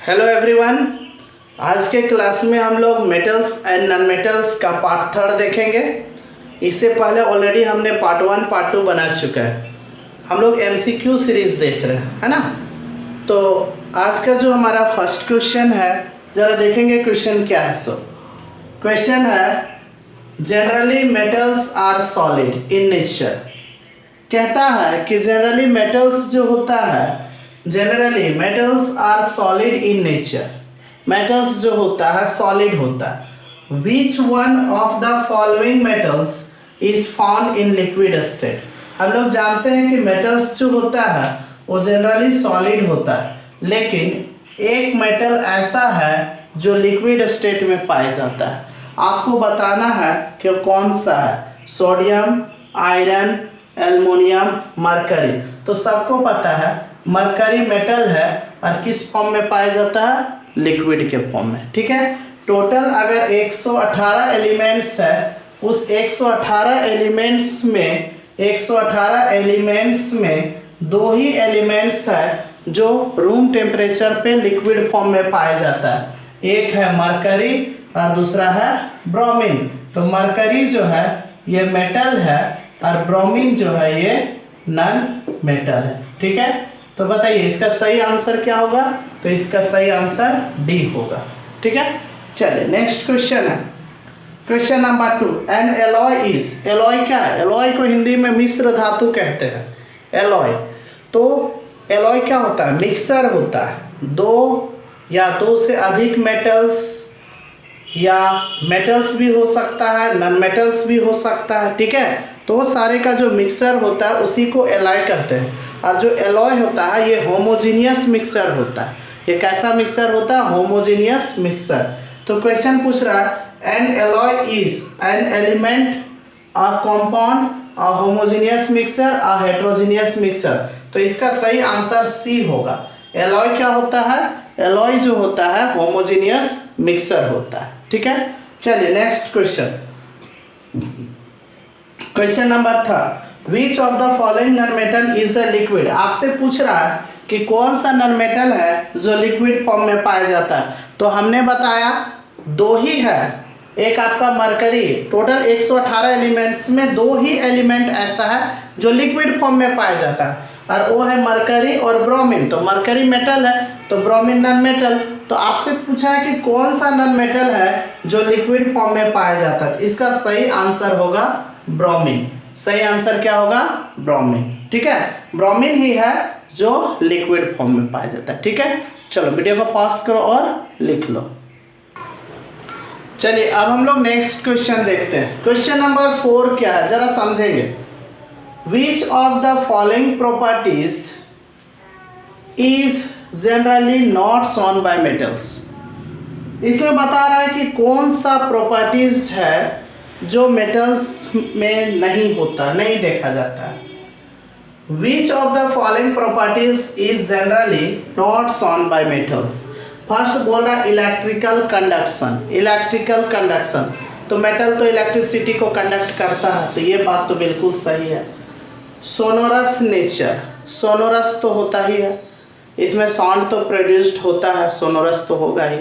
Hello everyone. आज के class में हम लोग मेटल्स एंड नॉन मेटल्स का पार्ट थर्ड देखेंगे। इससे पहले ऑलरेडी हमने पार्ट वन पार्ट टू बना चुका है। हम लोग एमसीक्यू सीरीज देख रहे हैं, है ना। तो आज का जो हमारा फर्स्ट क्वेश्चन है, ज़रा देखेंगे क्वेश्चन क्या है। क्वेश्चन है generally metals are solid in nature. कहता है कि जनरली मेटल्स जो होता है, generally metals are solid in nature. Metals जो होता है सॉलिड होता है। Which one of the following metals is found in liquid state. हम लोग जानते हैं कि मेटल्स जो होता है वो जनरली सॉलिड होता है, लेकिन एक मेटल ऐसा है जो लिक्विड स्टेट में पाया जाता है। आपको बताना है कि कौन सा है। Sodium, iron, aluminium, mercury. तो सबको पता है मरकरी मेटल है और किस फॉर्म में पाया जाता है, लिक्विड के फॉर्म में। ठीक है। टोटल अगर 118 एलिमेंट्स है, उस 118 एलिमेंट्स में दो ही एलिमेंट्स है जो रूम टेम्परेचर पे लिक्विड फॉर्म में पाया जाता है। एक है मरकरी और दूसरा है ब्रोमीन। तो मरकरी जो है ये मेटल है और ब्रोमीन जो है ये नॉन मेटल है। ठीक है। तो बताइए इसका सही आंसर क्या होगा। तो इसका सही आंसर डी होगा। ठीक है। चलिए नेक्स्ट क्वेश्चन है, question number 2। N alloy is, alloy क्या है? एलॉय को हिंदी में मिश्र धातु कहते हैं। एलॉय, तो एलॉय क्या होता है? मिक्सर होता है। दो या दो से अधिक मेटल्स, या मेटल्स भी हो सकता है, नॉन मेटल्स भी हो सकता है। ठीक है। तो सारे का जो मिक्सर होता है उसी को एलॉय कहते हैं। और जो एलॉय होता है ये होमोजीनियस मिक्सर होता है। ये कैसा मिक्सर होता है? Homogeneous mixer. तो क्वेश्चन पूछ रहा है N alloy is an element, a compound, a homogeneous mixer, a heterogeneous mixer. तो इसका सही आंसर सी होगा। एलॉय क्या होता है? एलॉय जो होता है होमोजीनियस मिक्सर होता है। ठीक है। चलिए next question, question number 3। Which of the following non metal is a liquid. आपसे पूछ रहा है कि कौन सा नॉन मेटल है जो लिक्विड फॉर्म में पाया जाता है। तो हमने बताया दो ही है। एक आपका मरकरी, टोटल 118 एलिमेंट्स में दो ही एलिमेंट ऐसा है जो लिक्विड फॉर्म में पाया जाता है, और वो है मरकरी और ब्रोमीन। तो मरकरी मेटल है तो ब्रोमीन नॉन मेटल। तो आपसे पूछा है कि कौन सा नॉन मेटल है जो लिक्विड फॉर्म में पाया जाता है। इसका सही आंसर होगा ब्रोमीन। सही आंसर क्या होगा? ब्रोमीन। ठीक है। ब्रोमीन ही है जो लिक्विड फॉर्म में पाया जाता है। ठीक है। चलो वीडियो को पॉज करो और लिख लो। चलिए अब हम लोग नेक्स्ट क्वेश्चन देखते हैं। क्वेश्चन नंबर 4 क्या है, जरा समझेंगे। Which of the following properties is generally not shown by metals. इसमें बता रहा है कि कौन सा प्रॉपर्टीज है जो मेटल्स में नहीं होता, नहीं देखा जाता है। Which of the following properties is generally not shown by metals. First बोल रहा है इलेक्ट्रिकल कंडक्शन। इलेक्ट्रिकल कंडक्शन, तो मेटल तो इलेक्ट्रिसिटी को कंडक्ट करता है, तो ये बात तो बिल्कुल सही है। सोनोरस नेचर, सोनोरस तो होता ही है, इसमें साउंड तो प्रोड्यूस्ड होता है, सोनोरस तो होगा ही।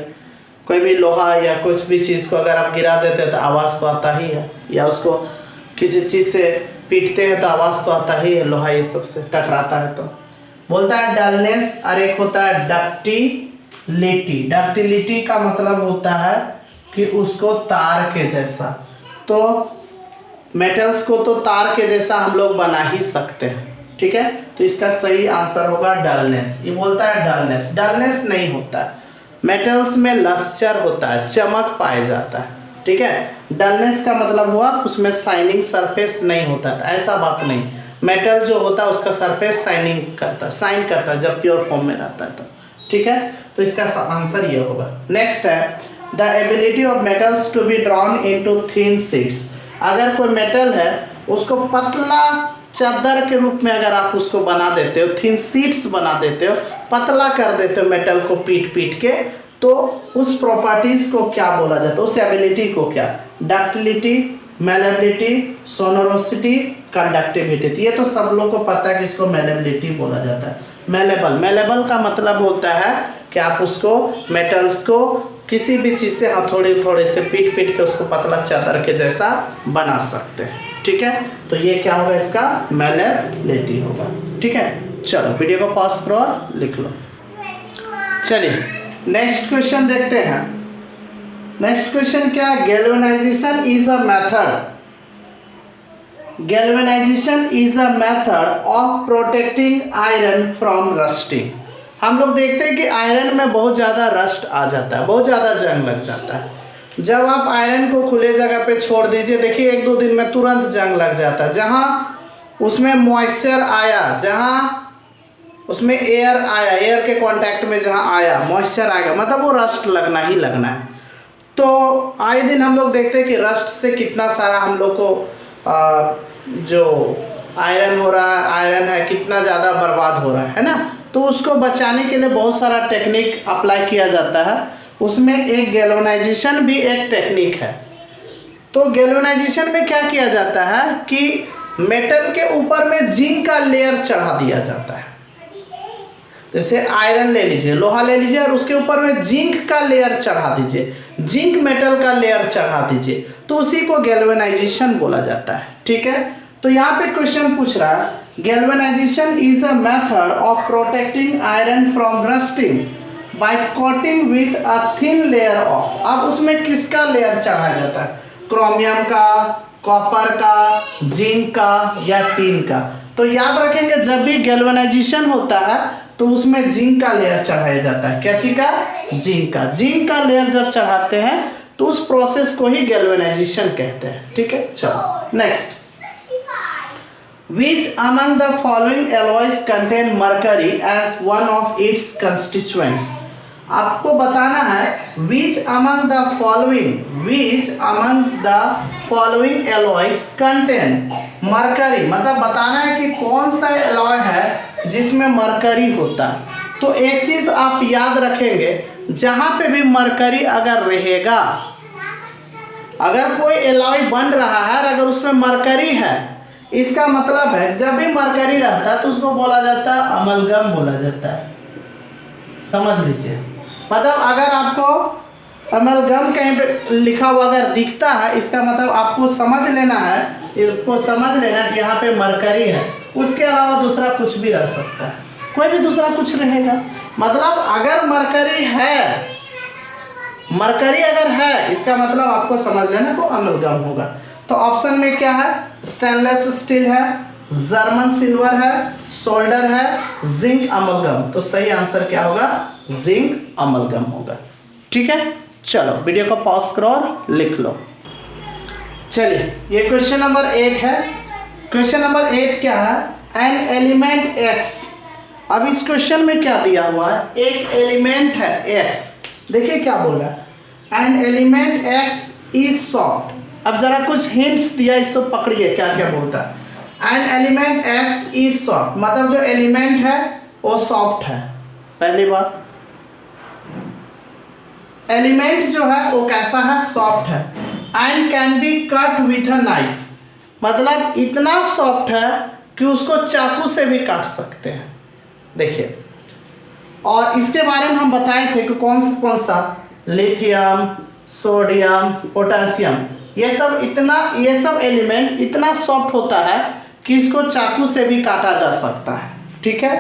कोई भी लोहा या कुछ भी चीज़ को अगर आप गिरा देते हैं तो आवाज़ तो आता ही है, या उसको किसी चीज़ से पीटते हैं तो आवाज़ तो आता ही है, लोहा ये सबसे टकराता है। तो बोलता है डलनेस, और एक होता है डक्टिलिटी। डक्टिलिटी का मतलब होता है कि उसको तार के जैसा। तो मेटल्स को तो तार के जैसा हम लोग बना ही सकते हैं। ठीक है। तो इसका सही आंसर होगा डलनेस। ये बोलता है डलनेस, डलनेस नहीं होता है। मेटल्स में लस्चर होता है, चमक पाया जाता है। ठीक है। डलनेस का मतलब हुआ उसमें शाइनिंग सरफेस नहीं होता है, ऐसा बात नहीं। मेटल जो होता है उसका सरफेस शाइनिंग करता है, शाइन करता है जब प्योर फॉर्म में रहता है। तो ठीक है। तो इसका आंसर ये होगा। नेक्स्ट है the ability of metals to be drawn into thin sheets. अगर कोई मेटल है उसको पतला चादर के रूप में अगर आप उसको बना देते हो, थिन शीट्स बना देते हो, पतला कर देते हो मेटल को पीट पीट के, तो उस प्रॉपर्टीज को क्या बोला जाता है? उस एबिलिटी को क्या? Ductility, malleability, sonorosity, conductivity. ये तो सब लोग को पता है कि इसको मेलेबिलिटी बोला जाता है। मेलेबल। मेलेबल का मतलब होता है कि आप उसको मेटल्स को किसी भी चीज़ से हथौड़े थोड़े से पीट पीट के उसको पतला चादर के जैसा बना सकते हैं। ठीक है, तो ये क्या होगा, इसका मेलेबिलिटी होगा। ठीक है, चलो वीडियो को पॉज करो और लिख लो। चलिए नेक्स्ट क्वेश्चन देखते हैं। नेक्स्ट क्वेश्चन क्या है, galvanization is a method, galvanisation is a method of protecting iron from rusting. हम लोग देखते हैं कि आयरन में बहुत ज़्यादा रस्ट आ जाता है, बहुत ज़्यादा जंग लग जाता है। जब आप आयरन को खुले जगह पे छोड़ दीजिए, देखिए 1-2 दिन में तुरंत जंग लग जाता है। जहाँ उसमें मॉइस्चर आया, जहाँ उसमें एयर आया, एयर के कांटेक्ट में जहाँ आया मॉइस्चर आएगा, मतलब वो रस्ट लगना ही लगना है। तो आए दिन हम लोग देखते हैं कि रस्ट से कितना सारा हम लोग को जो आयरन हो रहा है, आयरन है कितना ज़्यादा बर्बाद हो रहा है ना। तो उसको बचाने के लिए बहुत सारा टेक्निक अप्लाई किया जाता है, उसमें एक गैल्वेनाइजेशन भी एक टेक्निक है। तो गैल्वेनाइजेशन में क्या किया जाता है कि मेटल के ऊपर में जिंक का लेयर चढ़ा दिया जाता है। जैसे आयरन ले लीजिए, लोहा ले लीजिए और उसके ऊपर में जिंक का लेयर चढ़ा दीजिए, जिंक मेटल का लेयर चढ़ा दीजिए, तो उसी को गैल्वेनाइजेशन बोला जाता है। ठीक है, तो यहाँ पे क्वेश्चन पूछ रहा है galvanization is a method of protecting iron from rusting by coating with a thin layer of. अब उसमें किसका लेयर चढ़ाया जाता है, क्रोमियम का, कॉपर का, जिंक का या टिन का। तो याद रखेंगे जब भी गैल्वेनाइजेशन होता है तो उसमें जिंक का लेयर चढ़ाया जाता है। क्या चीज का, जिंक का। जिंक का लेयर जब चढ़ाते हैं तो उस प्रोसेस को ही गैल्वेनाइजेशन कहते हैं। ठीक है, चलो next, Which among the following alloys contain mercury as one of its constituents? आपको बताना है which among the following alloys contain mercury, मतलब बताना है कि कौन सा एलॉय है जिसमें मरकरी होता है। तो एक चीज आप याद रखेंगे, जहां पे भी मरकरी अगर रहेगा, अगर कोई एलॉय बन रहा है और अगर उसमें मरकरी है, इसका मतलब है जब भी मरकरी रहता है तो उसको बोला जाता है अमलगम बोला जाता है। समझ लीजिए, मतलब अगर आपको अमलगम कहीं पे लिखा हुआ अगर दिखता है, इसका मतलब आपको समझ लेना है, इसको समझ लेना कि यहाँ पे मरकरी है। उसके अलावा दूसरा कुछ भी रह सकता है, कोई भी दूसरा कुछ रहेगा। मतलब अगर मरकरी है, मरकरी अगर है, इसका मतलब आपको समझ लेना को अमलगम होगा। तो ऑप्शन में क्या है, स्टेनलेस स्टील है, जर्मन सिल्वर है, सोल्डर है, जिंक अमलगम। तो सही आंसर क्या होगा, जिंक अमलगम होगा। ठीक है, चलो वीडियो को पॉज करो और लिख लो। चलिए ये क्वेश्चन नंबर 8 है। क्वेश्चन नंबर 8 क्या है, एन एलिमेंट एक्स। अब इस क्वेश्चन में क्या दिया हुआ है, एक एलिमेंट है एक्स। देखिए क्या बोल रहा है, an element x is soft. अब जरा कुछ हिंट्स दिया, इसको पकड़िए क्या क्या बोलता है। An element x is soft, मतलब जो एलिमेंट है वो सॉफ्ट है। पहली बात, एलिमेंट जो है वो कैसा है, सॉफ्ट है। And can be cut with a knife, मतलब इतना सॉफ्ट है कि उसको चाकू से भी काट सकते हैं। देखिए, और इसके बारे में हम बताए थे कि कौन सा लिथियम, सोडियम, पोटेशियम, ये सब एलिमेंट इतना सॉफ्ट होता है कि इसको चाकू से भी काटा जा सकता है। ठीक है,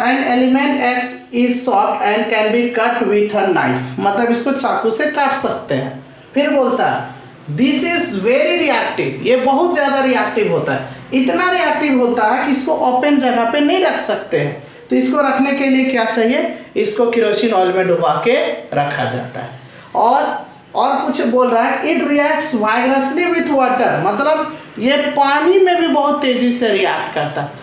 an element x is soft and can be cut with a knife, मतलब इसको चाकू से काट सकते हैं। फिर बोलता है दिस इज वेरी रिएक्टिव, ये बहुत ज़्यादा रिएक्टिव होता है। इतना रिएक्टिव होता है कि इसको ओपन जगह पे नहीं रख सकते हैं। तो इसको रखने के लिए क्या चाहिए, इसको केरोसिन ऑयल में डुबा के रखा जाता है। और कुछ बोल रहा है, इट रिएक्ट्स वाइगरसली विथ वाटर, मतलब ये पानी में भी बहुत तेजी से रिएक्ट करता है।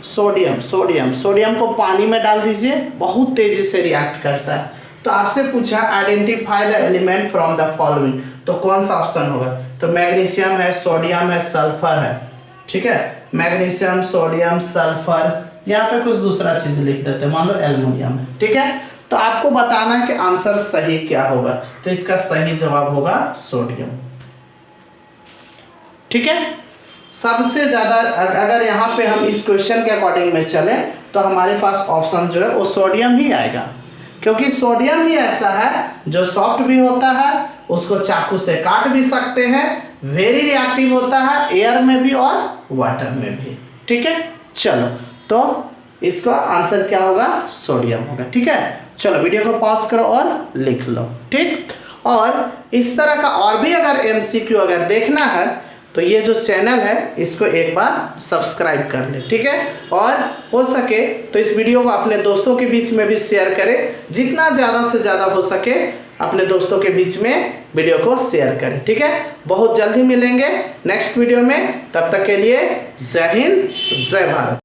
सोडियम को पानी में डाल दीजिए, बहुत तेजी से रिएक्ट करता है। तो आपसे पूछा identify the element from the following, तो कौन सा ऑप्शन होगा, तो मैग्नीशियम है, सोडियम है, सल्फर है। ठीक है, मैग्नीशियम, सोडियम, सल्फर, यहाँ पे कुछ दूसरा चीज लिख देते हैं, मान लो एल्युमिनियम है। ठीक है, तो आपको बताना है कि आंसर सही क्या होगा। तो इसका सही जवाब होगा सोडियम। ठीक है, सबसे ज़्यादा अगर यहाँ पे हम इस क्वेश्चन के अकॉर्डिंग में चलें तो हमारे पास ऑप्शन जो है वो सोडियम ही आएगा, क्योंकि सोडियम ही ऐसा है जो सॉफ्ट भी होता है, उसको चाकू से काट भी सकते हैं, वेरी रिएक्टिव होता है एयर में भी और वाटर में भी। ठीक है, चलो तो इसका आंसर क्या होगा, सोडियम होगा। ठीक है, चलो वीडियो को पॉज करो और लिख लो। ठीक, और इस तरह का और भी अगर एमसीक्यू अगर देखना है तो ये जो चैनल है इसको एक बार सब्सक्राइब कर ले। ठीक है, और हो सके तो इस वीडियो को अपने दोस्तों के बीच में भी शेयर करें, जितना ज़्यादा से ज़्यादा हो सके अपने दोस्तों के बीच में वीडियो को शेयर करें। ठीक है, बहुत जल्दी मिलेंगे नेक्स्ट वीडियो में, तब तक के लिए जय हिंद जय भारत।